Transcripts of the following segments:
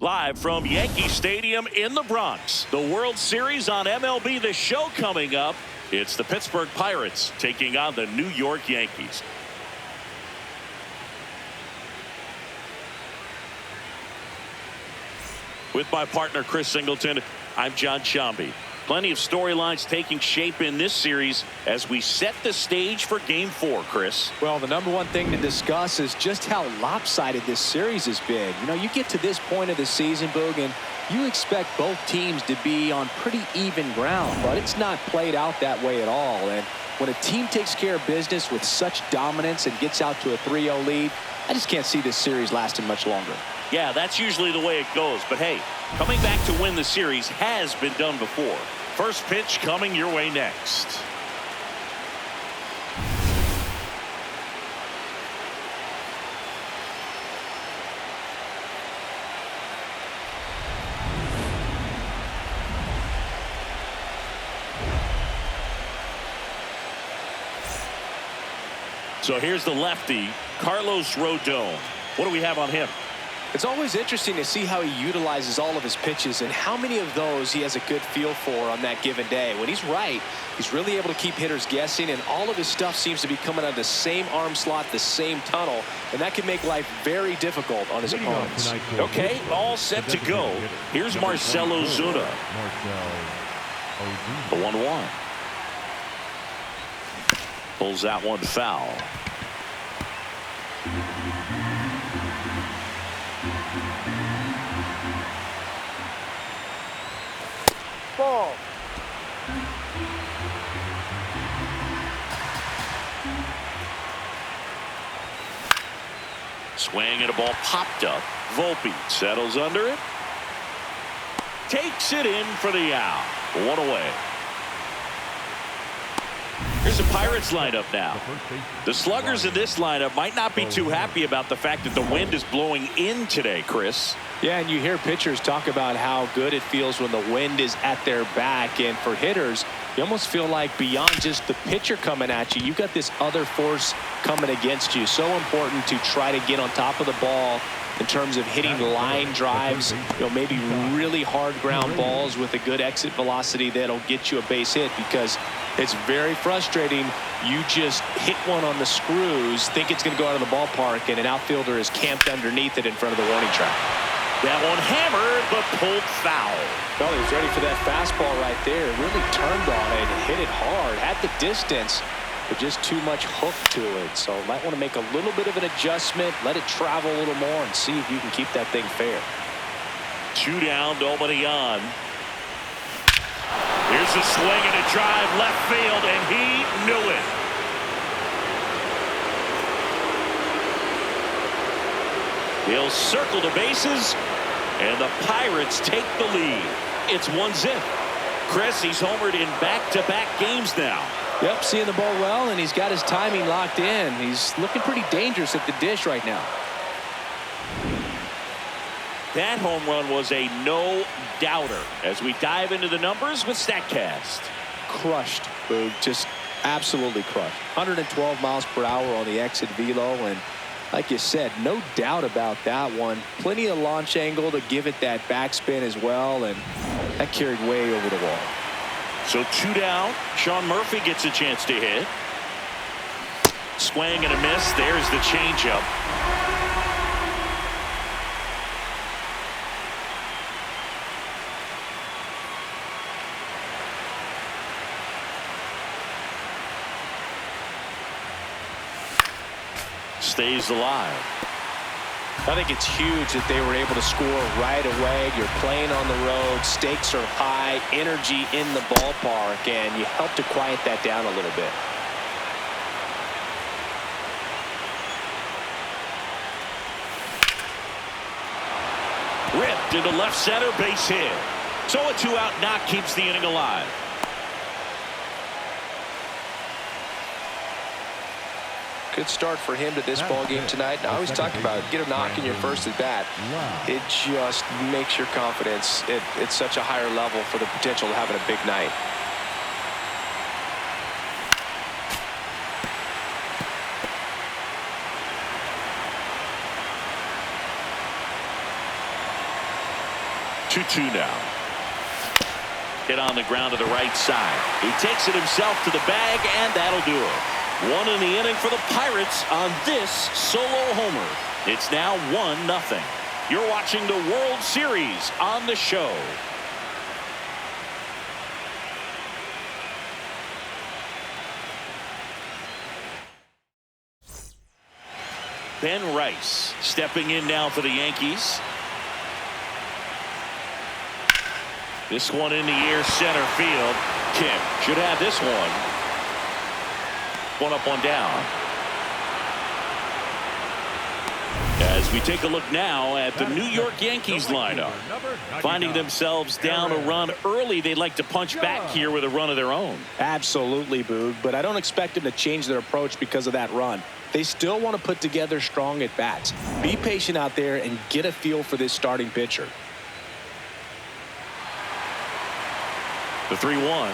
Live from Yankee Stadium in the Bronx, the World Series on MLB The Show coming up. It's the Pittsburgh Pirates taking on the New York Yankees. With my partner Chris Singleton, I'm John Shambi. Plenty of storylines taking shape in this series as we set the stage for Game 4, Chris. Well, the number one thing to discuss is just how lopsided this series has been. You know, you get to this point of the season, Boog, and you expect both teams to be on pretty even ground, but it's not played out that way at all. And when a team takes care of business with such dominance and gets out to a 3-0 lead, I just can't see this series lasting much longer. Yeah, that's usually the way it goes. But hey, coming back to win the series has been done before. First pitch coming your way next. So here's the lefty, Carlos Rodon. What do we have on him? It's always interesting to see how he utilizes all of his pitches and how many of those he has a good feel for on that given day. When he's right, he's really able to keep hitters guessing, and all of his stuff seems to be coming out of the same arm slot, the same tunnel, and that can make life very difficult on his opponents. Okay, all set to go. Here's Marcell Ozuna. The 1-1. Pulls that one foul. Ball. Swing and a ball popped up. Volpe settles under it. Takes it in for the out. One away. Here's the Pirates lineup now. The sluggers in this lineup might not be too happy about the fact that the wind is blowing in today, Chris. Yeah, and you hear pitchers talk about how good it feels when the wind is at their back. And for hitters, you almost feel like beyond just the pitcher coming at you, you've got this other force coming against you. So important to try to get on top of the ball in terms of hitting line drives, you know, maybe really hard ground balls with a good exit velocity that'll get you a base hit, because it's very frustrating. You just hit one on the screws, think it's going to go out of the ballpark, and an outfielder is camped underneath it in front of the warning track. That one hammered, but pulled foul. Well, he was ready for that fastball right there. Really turned on it and hit it hard. Had the distance, but just too much hook to it. So might want to make a little bit of an adjustment, let it travel a little more, and see if you can keep that thing fair. 2 down, nobody on. Here's a swing and a drive left field, and he knew it. He'll circle the bases, and the Pirates take the lead. It's 1-0. Chris, he's homered in back-to-back games now. Yep, seeing the ball well, and he's got his timing locked in. He's looking pretty dangerous at the dish right now. That home run was a no-doubter as we dive into the numbers with StatCast. Crushed, Boog. Just absolutely crushed. 112 miles per hour on the exit velo, and like you said, no doubt about that one. Plenty of launch angle to give it that backspin as well, and that carried way over the wall. So 2 down. Sean Murphy gets a chance to hit. Swing and a miss. There's the changeup. Stays alive. I think it's huge that they were able to score right away. You're playing on the road, stakes are high, energy in the ballpark, and you help to quiet that down a little bit. Ripped into left center, base hit. So a 2-out knock keeps the inning alive. Good start for him to this ball game tonight. And I always talk about get a knock in your first at bat. It just makes your confidence at such a higher level for the potential of having a big night. 2-2 now. Hit on the ground to the right side. He takes it himself to the bag, and that'll do it. One in the inning for the Pirates on this solo homer. It's now 1-0. You're watching the World Series on the show. Ben Rice stepping in now for the Yankees. This one in the air, center field. Kim should have this one. One up, one down. As we take a look now at the New York Yankees lineup. Finding themselves down a run early, they'd like to punch back here with a run of their own. Absolutely, Boog, but I don't expect them to change their approach because of that run. They still want to put together strong at-bats. Be patient out there and get a feel for this starting pitcher. The 3-1.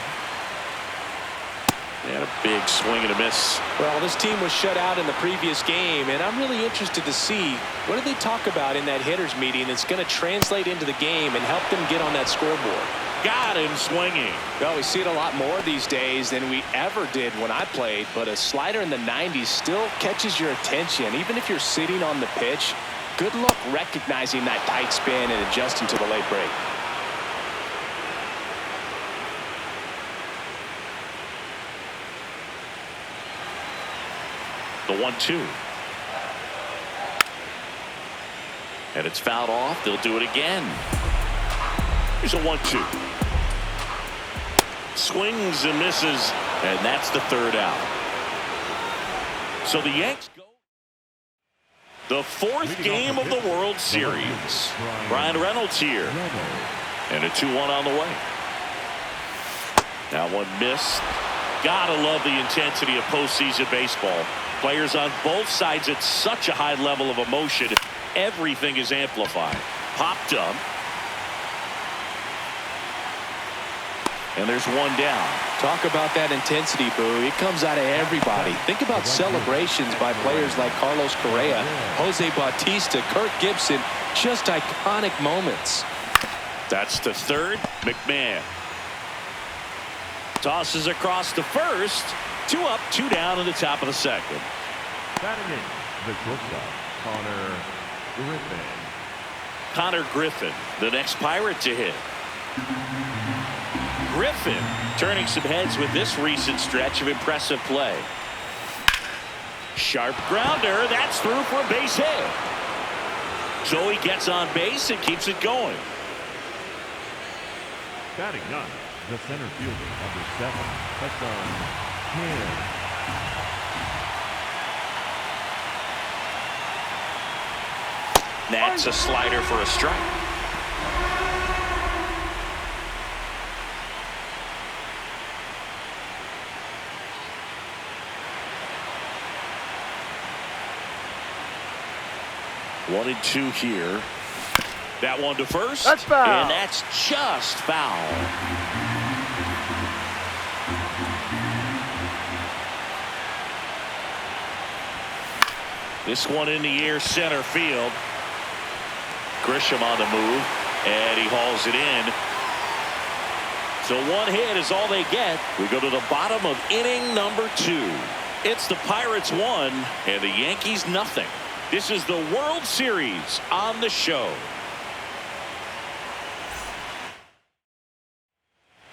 And a big swing and a miss. Well, this team was shut out in the previous game, and I'm really interested to see what do they talk about in that hitters meeting that's going to translate into the game and help them get on that scoreboard. Got him swinging. Well, we see it a lot more these days than we ever did when I played, but a slider in the 90s still catches your attention. Even if you're sitting on the pitch, good luck recognizing that tight spin and adjusting to the late break. The 1-2. And it's fouled off. They'll do it again. Here's a 1-2. Swings and misses, and that's the third out. So the Yanks go. The fourth game of the World Series. Brian Reynolds here. And a 2-1 on the way. That one missed. Gotta love the intensity of postseason baseball. Players on both sides at such a high level of emotion. Everything is amplified. Popped up. And there's one down. Talk about that intensity, Boo. It comes out of everybody. Think about celebrations by players like Carlos Correa, Jose Bautista, Kirk Gibson. Just iconic moments. That's to third. McMahon tosses across to first. 2 up, 2 down in the top of the second. Batting in the shortstop, Connor Griffin, the next Pirate to hit. Griffin turning some heads with this recent stretch of impressive play. Sharp grounder. That's through for a base hit. So he gets on base and keeps it going. Batting ninth, the center fielder, number 7, Hassan. That's a slider for a strike. One and 2 here. That one to first. That's foul. And that's just foul. This one in the air, center field. Grisham on the move, and he hauls it in. So one hit is all they get. We go to the bottom of inning number 2. It's the Pirates 1 and the Yankees nothing. This is the World Series on the show.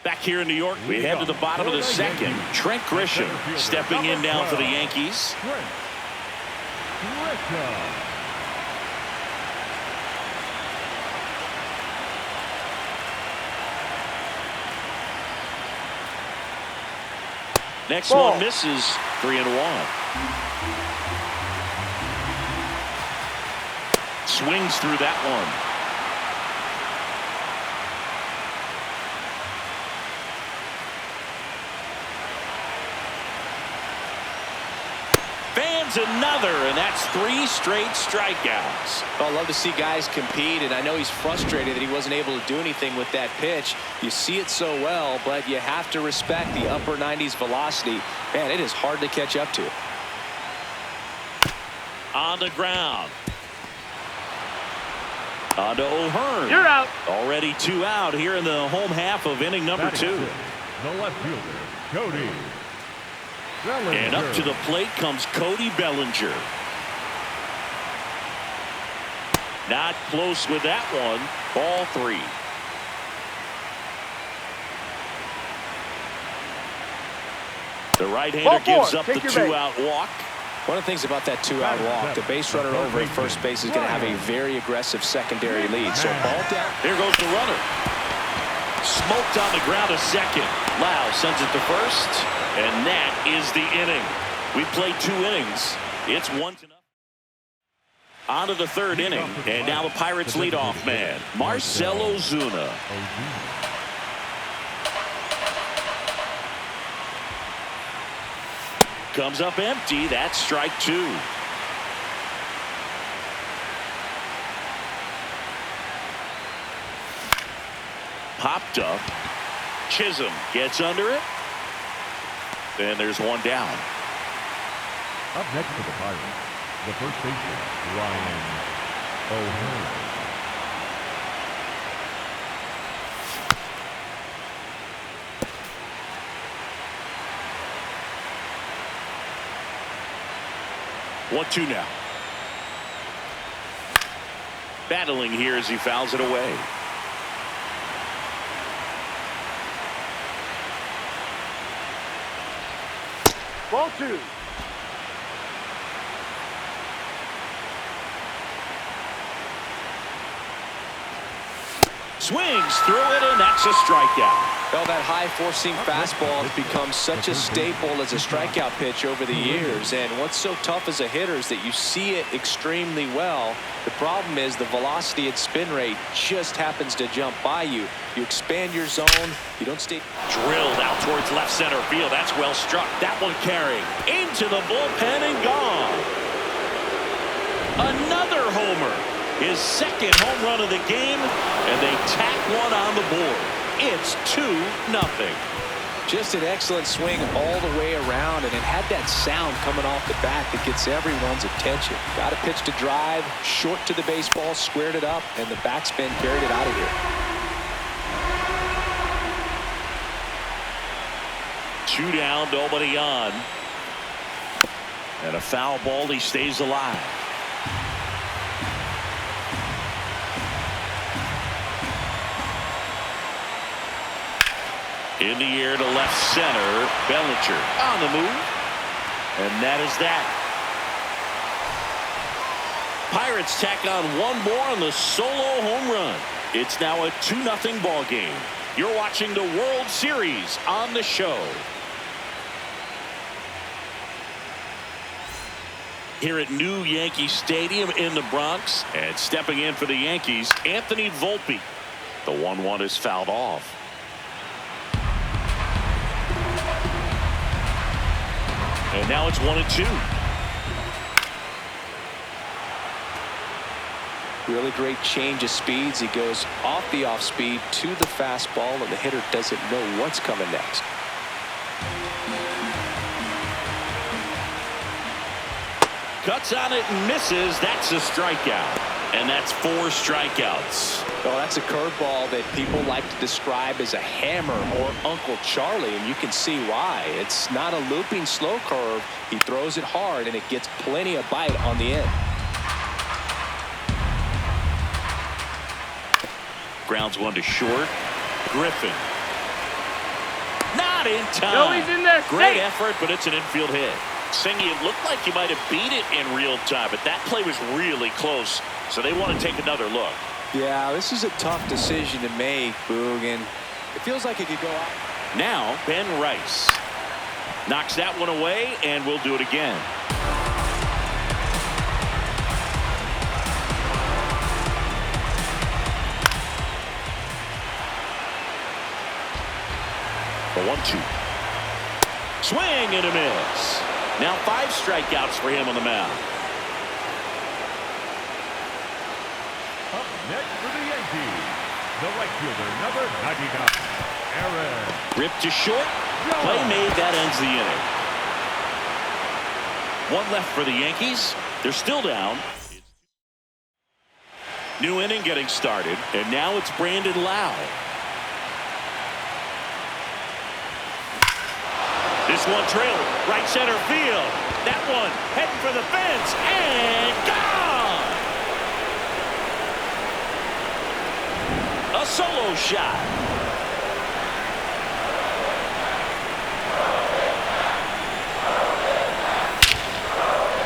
Back here in New York, we head to the bottom of the second. Trent Grisham stepping in now for the Yankees. Next one misses. 3-1. Swings through that one. Fans another, and that's 3 straight strikeouts. Well, I love to see guys compete, and I know he's frustrated that he wasn't able to do anything with that pitch. You see it so well, but you have to respect the upper 90s velocity. Man, it is hard to catch up to. On the ground. On to O'Hearn. You're out. Already 2 out here in the home half of inning number 2. The left fielder, Cody Bellinger. And up to the plate comes Cody Bellinger. Not close with that one. Ball 3. The right-hander gives up the 2-out walk. One of the things about that 2-out walk, the base runner over at first base is going to have a very aggressive secondary lead. So ball down. Here goes the runner. Smoked on the ground to second. Lau sends it to first. And that is the inning. We played 2 innings. It's 1-0. On to the 3rd inning. And now the Pirates leadoff man, Marcell Ozuna. Comes up empty. That's strike 2. Popped up. Chisholm gets under it. And there's one down. Up next for the Pirates, the first baseman, Ryan O'Hearn. One, 2 now. Battling here as he fouls it away. Ball 2. Swings through it, and that's a strikeout. Well, that high four-seam fastball has become such a staple as a strikeout pitch over the years. And what's so tough as a hitter is that you see it extremely well. The problem is the velocity and spin rate just happens to jump by you. You expand your zone. You don't stay. Drilled out towards left center field. That's well struck. That one carrying into the bullpen and gone. Another homer. His 2nd home run of the game, and they tack one on the board. It's 2-0. Just an excellent swing all the way around, and it had that sound coming off the bat that gets everyone's attention. Got a pitch to drive, short to the baseball, squared it up, and the backspin carried it out of here. 2 down, nobody on. And a foul ball, he stays alive. In the air to left center. Bellinger on the move. And that is that. Pirates tack on one more on the solo home run. It's now a 2-0 ball game. You're watching the World Series on the show. Here at New Yankee Stadium in the Bronx. And stepping in for the Yankees, Anthony Volpe. The 1-1 is fouled off. And now it's 1-2. Really great change of speeds. He goes off the off speed to the fastball, and the hitter doesn't know what's coming next. Cuts on it and misses. That's a strikeout. And that's 4 strikeouts. Well, that's a curveball that people like to describe as a hammer or Uncle Charlie, and you can see why. It's not a looping slow curve. He throws it hard, and it gets plenty of bite on the end. Grounds one to short. Griffin. Not in time. No, he's in there. Great Safe. effort, but it's an infield hit. Singy, it looked like you might have beat it in real time, but that play was really close, so they want to take another look. Yeah, this is a tough decision to make, Boog, and it feels like it could go out. Now, Ben Rice knocks that one away, and we'll do it again. The 1-2. Swing and a miss. Now 5 strikeouts for him on the mound. Up next for the Yankees, the right fielder, number 99, Aaron. Ripped to short. Play made. That ends the inning. 1 left for the Yankees. They're still down. New inning getting started, and now it's Brandon Lau. This one trailing right center field. That one heading for the fence and gone. A solo shot.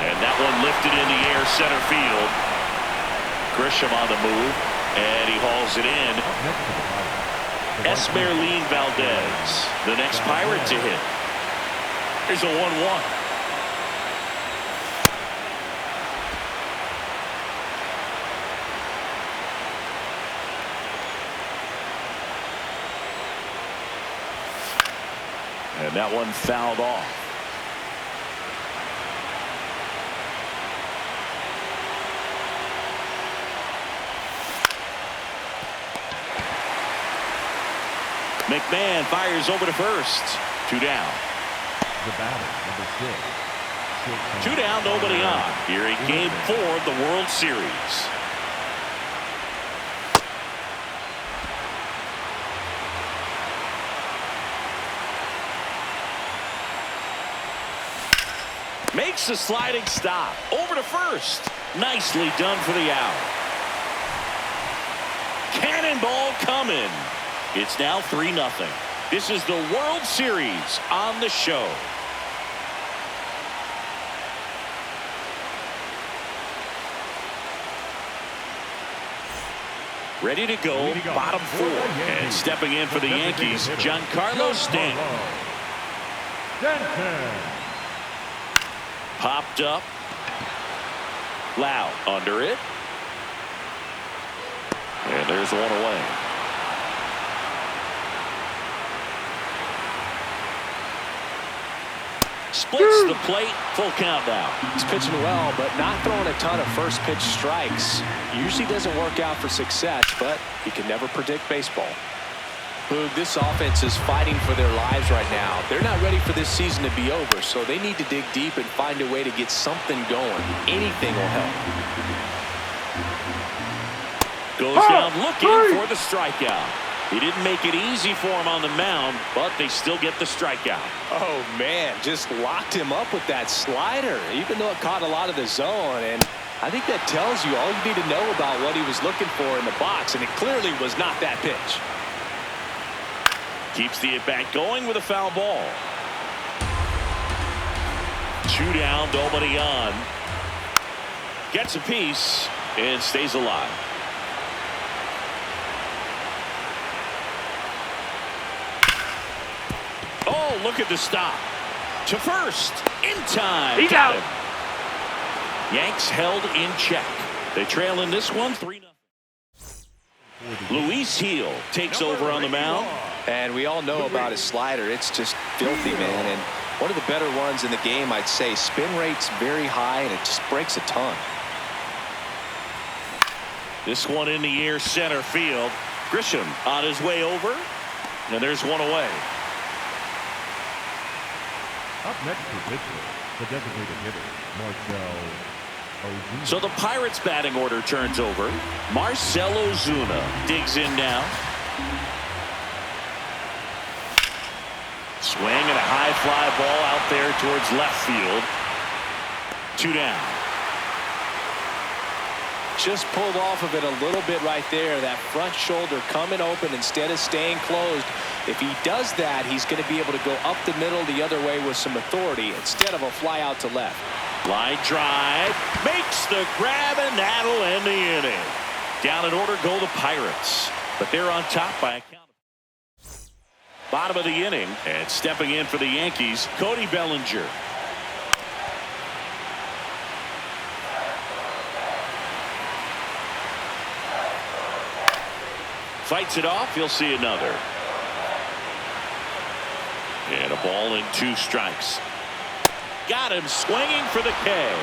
And that one lifted in the air center field. Grisham on the move, and he hauls it in. Esmeralyn Valdez, the next Pirate to hit. Here's a 1-1. And that one fouled off. McMahon fires over to first. 2 down. The batter, number 6. 2 down, nobody on. Here in Game 4 of the World Series. Makes the sliding stop. Over to first. Nicely done for the out. Cannonball coming. It's now 3-0. This is the World Series on the show. Ready to go, bottom 4. And stepping in for the Yankees, Giancarlo Stanton. Popped up. Lau under it. And there's one away. Splits the plate, full count now. He's pitching well, but not throwing a ton of first pitch strikes. Usually doesn't work out for success, but you can never predict baseball. Boog, this offense is fighting for their lives right now. They're not ready for this season to be over, so they need to dig deep and find a way to get something going. Anything will help. Goes down looking for the strikeout. He didn't make it easy for him on the mound, but they still get the strikeout. Oh, man, just locked him up with that slider, even though it caught a lot of the zone. And I think that tells you all you need to know about what he was looking for in the box, and it clearly was not that pitch. Keeps the at-bat going with a foul ball. 2 down, nobody on. Gets a piece and stays alive. Oh, look at the stop. To first. In time. He's out. Yanks held in check. They trail in this one 3-0. Luis Heel takes over on the mound. And we all know about his slider. It's just filthy, man. And one of the better ones in the game, I'd say. Spin rate's very high, and it just breaks a ton. This one in the air center field. Grisham on his way over. And there's one away. Up next to pitcher, the designated hitter, Marcell Ozuna. So the Pirates batting order turns over. Marcell Ozuna digs in now. Swing and a high fly ball out there towards left field. 2 down. Just pulled off of it a little bit right there. That front shoulder coming open instead of staying closed. If he does that, he's going to be able to go up the middle the other way with some authority instead of a fly out to left. Line drive. Makes the grab, and that'll end the inning. Down in order go the Pirates. But they're on top by a count. Bottom of the inning. And stepping in for the Yankees, Cody Bellinger. Fights it off. He'll see another. And a ball and 2 strikes. Got him swinging for the K.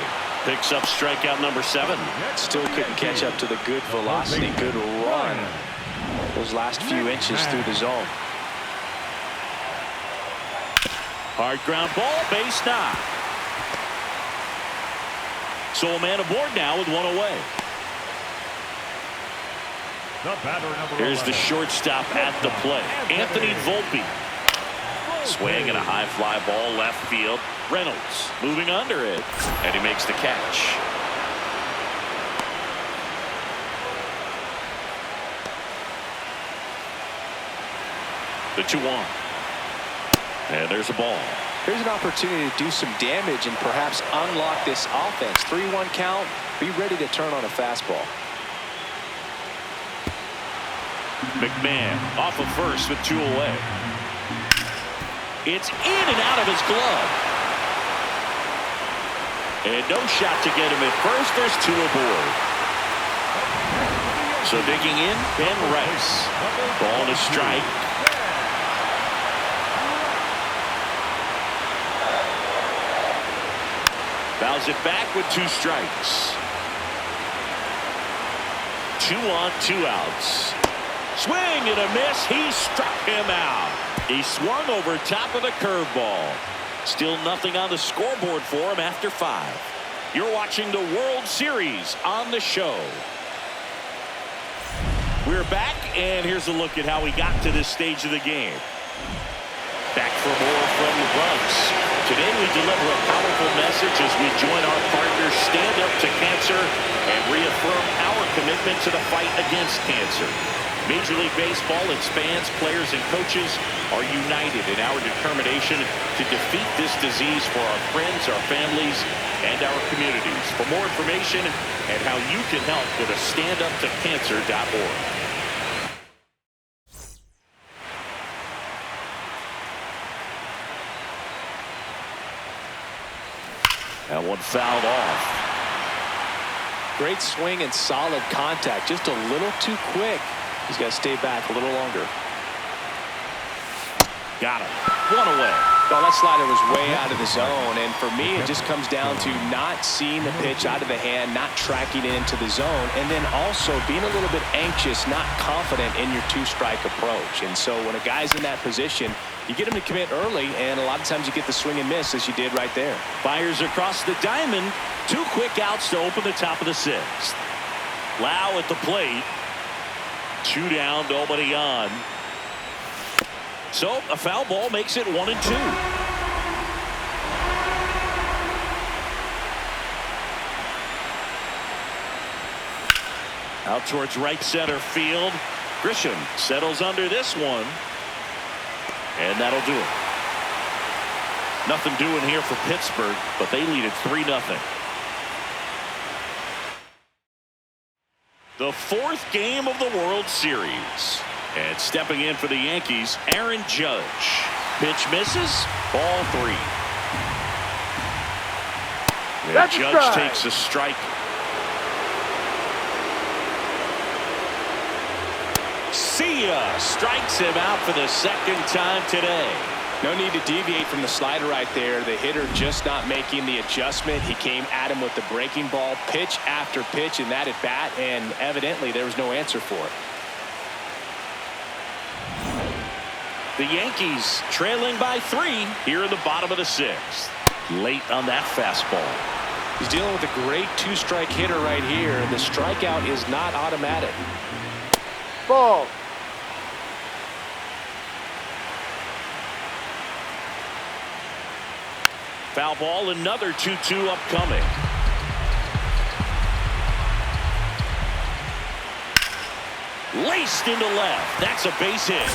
Picks up strikeout number 7. Still couldn't catch up to the good velocity, good run. Those last few inches through the zone. Hard ground ball, base knock. So a man aboard now with one away. The batter number Here's the 11. shortstop at the plate, Anthony Volpe. Swing and a high fly ball left field. Reynolds moving under it, and he makes the catch. The 2-1. And there's a ball. Here's an opportunity to do some damage and perhaps unlock this offense. 3-1 count. Be ready to turn on a fastball. McMahon off of first with 2 away. It's in and out of his glove. And no shot to get him at first. There's 2 aboard. So digging in, Ben Rice. Ball to strike. Fouls it back with 2 strikes. 2 on, 2 outs. Swing and a miss. He struck him out. He swung over top of the curveball. Still nothing on the scoreboard for him after 5. You're watching the World Series on the show. We're back, and here's a look at how we got to this stage of the game. Back for more from the Bucs. Today we deliver a powerful message as we join our partners Stand Up to Cancer and reaffirm our commitment to the fight against cancer. Major League Baseball, its fans, players, and coaches are united in our determination to defeat this disease for our friends, our families, and our communities. For more information and how you can help, go to standuptocancer.org. That one fouled off. Great swing and solid contact. Just a little too quick. He's got to stay back a little longer. Got him. 1 away. Well, that slider was way out of the zone, and for me it just comes down to not seeing the pitch out of the hand, not tracking it into the zone, and then also being a little bit anxious, not confident in your 2-strike approach. And so when a guy's in that position, you get him to commit early, and a lot of times you get the swing and miss as you did right there. Fires across the diamond. 2 quick outs to open the top of the 6th. Lau at the plate. 2 down, nobody on. So a foul ball makes it 1-2. Out towards right center field. Grisham settles under this one. And that'll do it. Nothing doing here for Pittsburgh, but they lead it 3-0. The 4th game of the World Series. And stepping in for the Yankees, Aaron Judge. Pitch misses. Ball 3. And Judge takes a strike. See ya. Strikes him out for the 2nd time today. No need to deviate from the slider right there. The hitter just not making the adjustment. He came at him with the breaking ball, pitch after pitch in that at bat, and evidently there was no answer for it. The Yankees trailing by 3 here in the bottom of the 6th. Late on that fastball. He's dealing with a great 2-strike hitter right here. The strikeout is not automatic. Ball. Foul ball, another 2-2 upcoming. Laced into left. That's a base hit.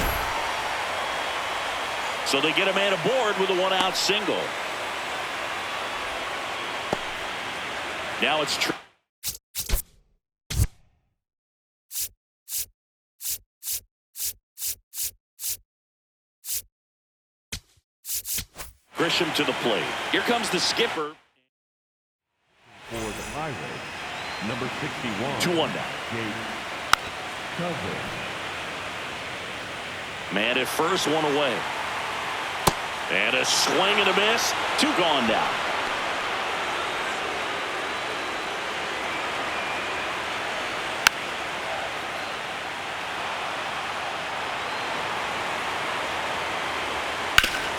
So they get a man aboard with a 1-out single. Now it's Grisham to the plate. Here comes the skipper. For the Pirates, number 61. 2-1 now. Man at first, 1 away. And a swing and a miss. 2 gone now.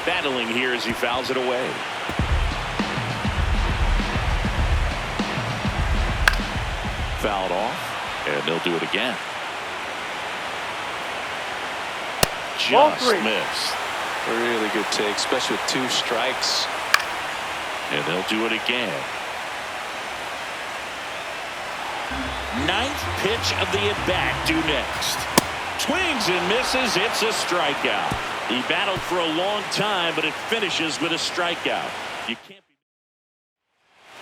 Battling here as he fouls it away. Fouled off, and they'll do it again. just three. missed. Really good take, especially with 2 strikes. And they'll do it again. 9th pitch of the at-bat due next. Swings and misses. It's a strikeout. He battled for a long time, but it finishes with a strikeout. You can't be.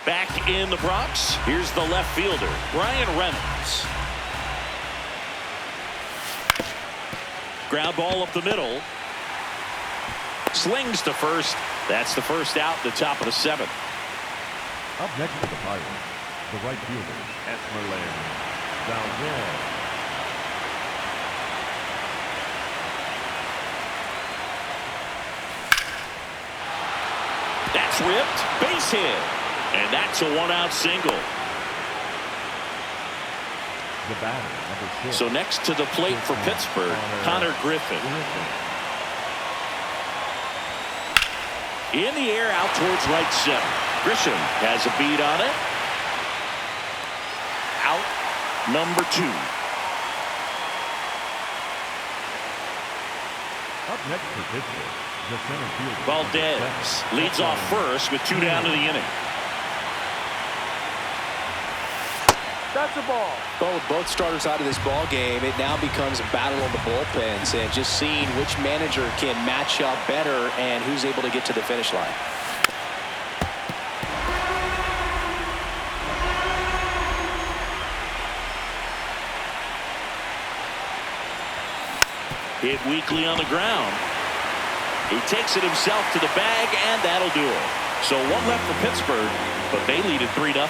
Back in the Bronx, here's the left fielder, Brian Reynolds. Ground ball up the middle. Slings to first. That's the first out, the top of the 7th. Up next for the Pirates, the right fielder, Esmeralda Valdez. That's ripped. Base hit. And that's a 1-out single. The batter, number 6. So next to the plate for Pittsburgh, Connor Griffin. In the air out towards right center. Grisham has a beat on it. Out number 2. Up next for Pittsburgh, the center fielder, Valdez leads off first with 2 down to the inning. That's a ball. Well, with both starters out of this ball game, it now becomes a battle of the bullpens and just seeing which manager can match up better and who's able to get to the finish line. Hit weakly on the ground. He takes it himself to the bag, and that'll do it. So 1 left for Pittsburgh, but they lead at 3-0.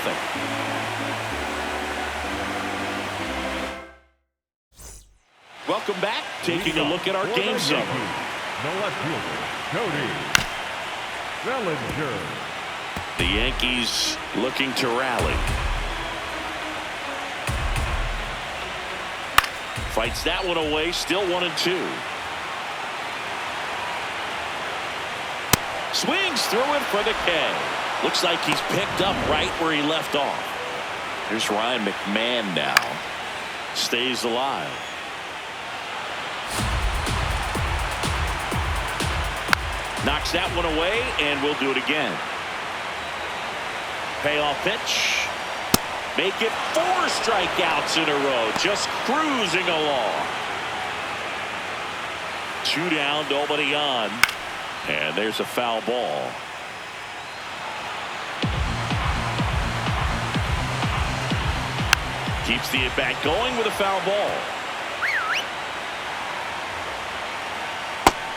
Welcome back. Taking a look at our game summary. The left fielder, Cody Bellinger. The Yankees looking to rally. Fights that one away. Still 1-2. Swings through it for the K. Looks like he's picked up right where he left off. Here's Ryan McMahon now. Stays alive. Knocks that one away, and we'll do it again. Payoff pitch. Make it 4 strikeouts in a row. Just cruising along. 2 down, nobody on. And there's a foul ball. Keeps the at-bat going with a foul ball.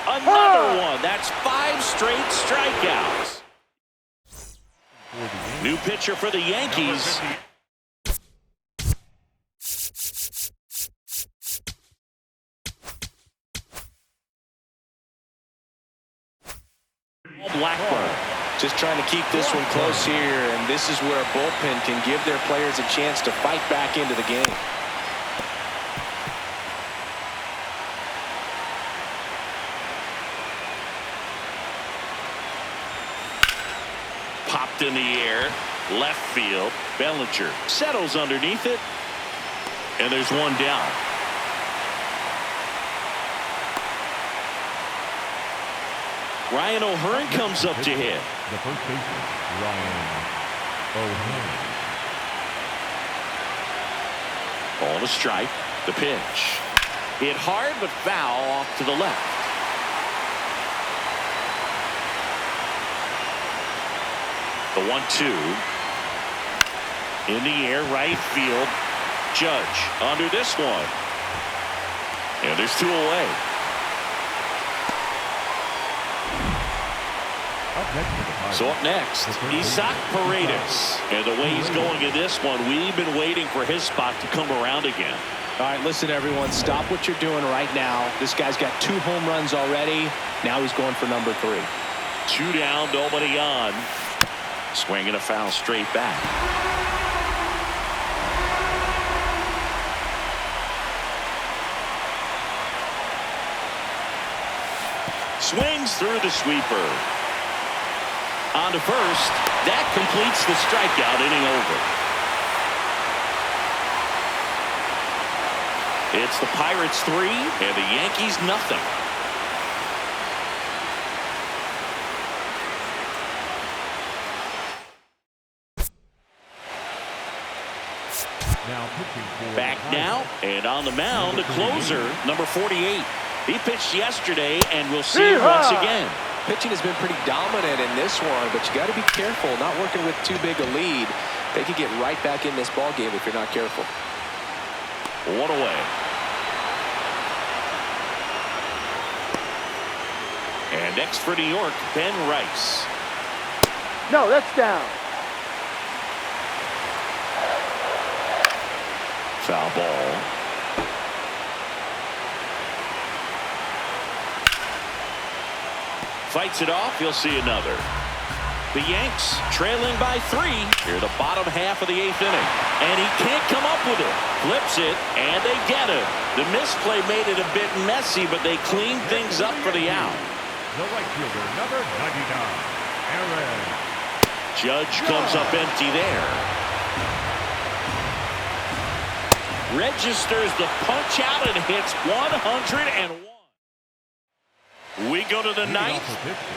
Another one. That's 5 straight strikeouts. New pitcher for the Yankees. Blackburn. Just trying to keep this one close here, and this is where a bullpen can give their players a chance to fight back into the game. Popped in the air. Left field. Bellinger settles underneath it. And there's 1 down. Ryan O'Hearn comes up to hit. The first baseman, Ryan O'Hearn. Ball to strike. The pitch. Hit hard but foul off to the left. The 1-2. In the air, right field. Judge under this one. And there's 2 away. So up next, Isaac Paredes. And the way he's going in this one, we've been waiting for his spot to come around again. All right, listen, everyone. Stop what you're doing right now. This guy's got 2 home runs already. Now he's going for number 3. 2 down, nobody on. Swinging a foul straight back. Swings through the sweeper. On to first. That completes the strikeout, inning over. It's the Pirates 3 and the Yankees nothing. Now pitching for Back now, and on the mound, the closer, number 48. He pitched yesterday, and we'll see him once again. Pitching has been pretty dominant in this one, but you got to be careful. Not working with too big a lead. They could get right back in this ball game if you're not careful. One away. And next for New York, Ben Rice. No, that's down. Foul ball. Fights it off. You'll see another. The Yanks trailing by 3 here the bottom half of the 8th inning. And he can't come up with it. Flips it, and they get him. The misplay made it a bit messy, but they cleaned things up for the out. the right fielder, number 99, Aaron. Judge comes up empty there. Registers the punch out and hits 101. We go to the 9th.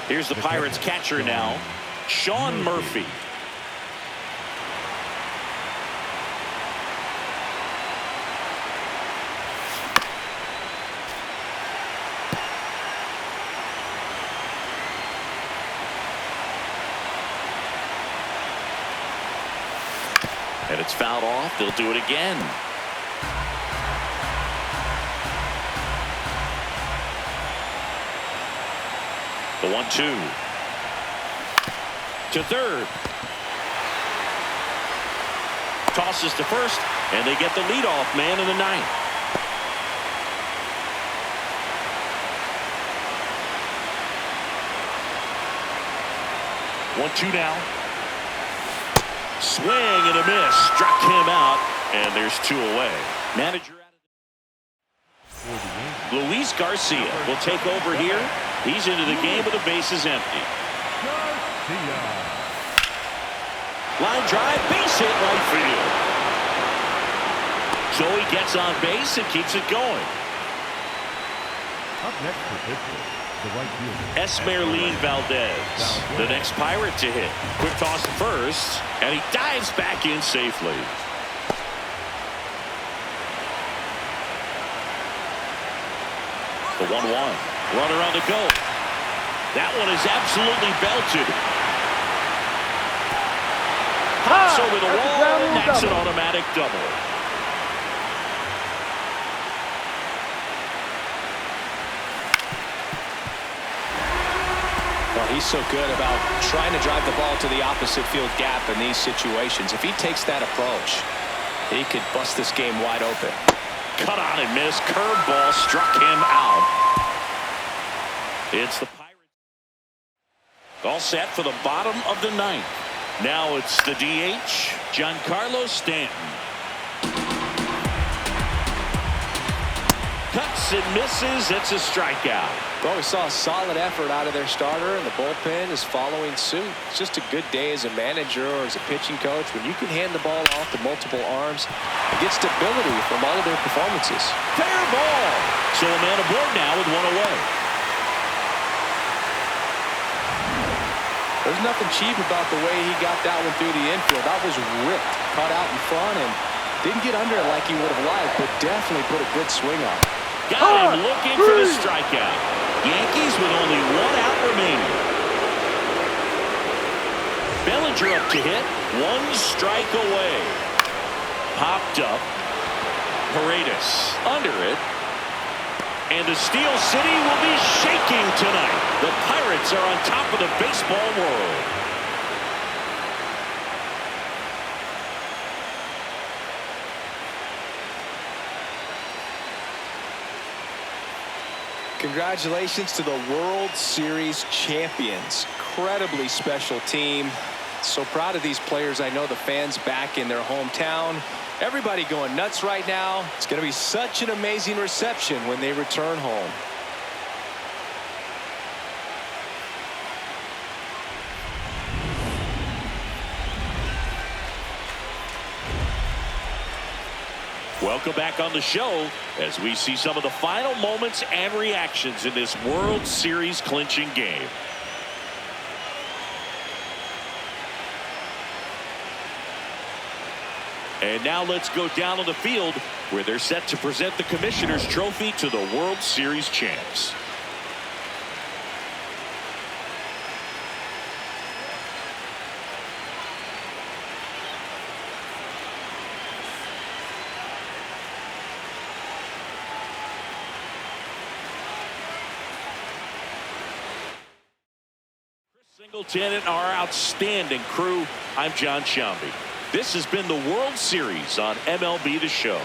Here's the Pirates catcher now, Sean Murphy. And it's fouled off. They'll do it again. The 1-2 to third. Tosses to first, and they get the leadoff man in the 9th. One-two now. Swing and a miss. Struck him out, and there's 2 away. Manager Luis Garcia will take over here. He's into the game with the bases empty. Line drive, base hit right field. So he gets on base and keeps it going. Up next for pitcher, the right fielder, Esmeralyn Valdez, the next Pirate to hit. Quick toss to first, and he dives back in safely. The 1-1. Runner on the go. That one is absolutely belted. Pops over the wall, and that's an automatic double. Well, he's so good about trying to drive the ball to the opposite field gap in these situations. If he takes that approach, he could bust this game wide open. Cut on and miss. Curveball struck him out. It's the Pirates. All set for the bottom of the 9th. Now it's the DH, Giancarlo Stanton. Cuts and misses. It's a strikeout. Well, we saw a solid effort out of their starter, and the bullpen is following suit. It's just a good day as a manager or as a pitching coach when you can hand the ball off to multiple arms and get stability from all of their performances. Fair ball. So a man aboard now with 1 away. There's nothing cheap about the way he got that one through the infield. That was ripped, caught out in front, and didn't get under it like he would have liked, but definitely put a good swing on it. Got him looking for the strikeout. Yankees with only 1 out remaining. Bellinger up to hit. 1 strike away. Popped up. Paredes under it. And the Steel City will be shaking tonight. The Pirates are on top of the baseball world. Congratulations to the World Series champions. Incredibly special team. So proud of these players. I know the fans back in their hometown. Everybody going nuts right now. It's going to be such an amazing reception when they return home. Welcome back on the show as we see some of the final moments and reactions in this World Series clinching game. And now let's go down on the field where they're set to present the Commissioner's Trophy to the World Series champs. Singleton and our outstanding crew. I'm John Shambi. This has been the World Series on MLB The Show.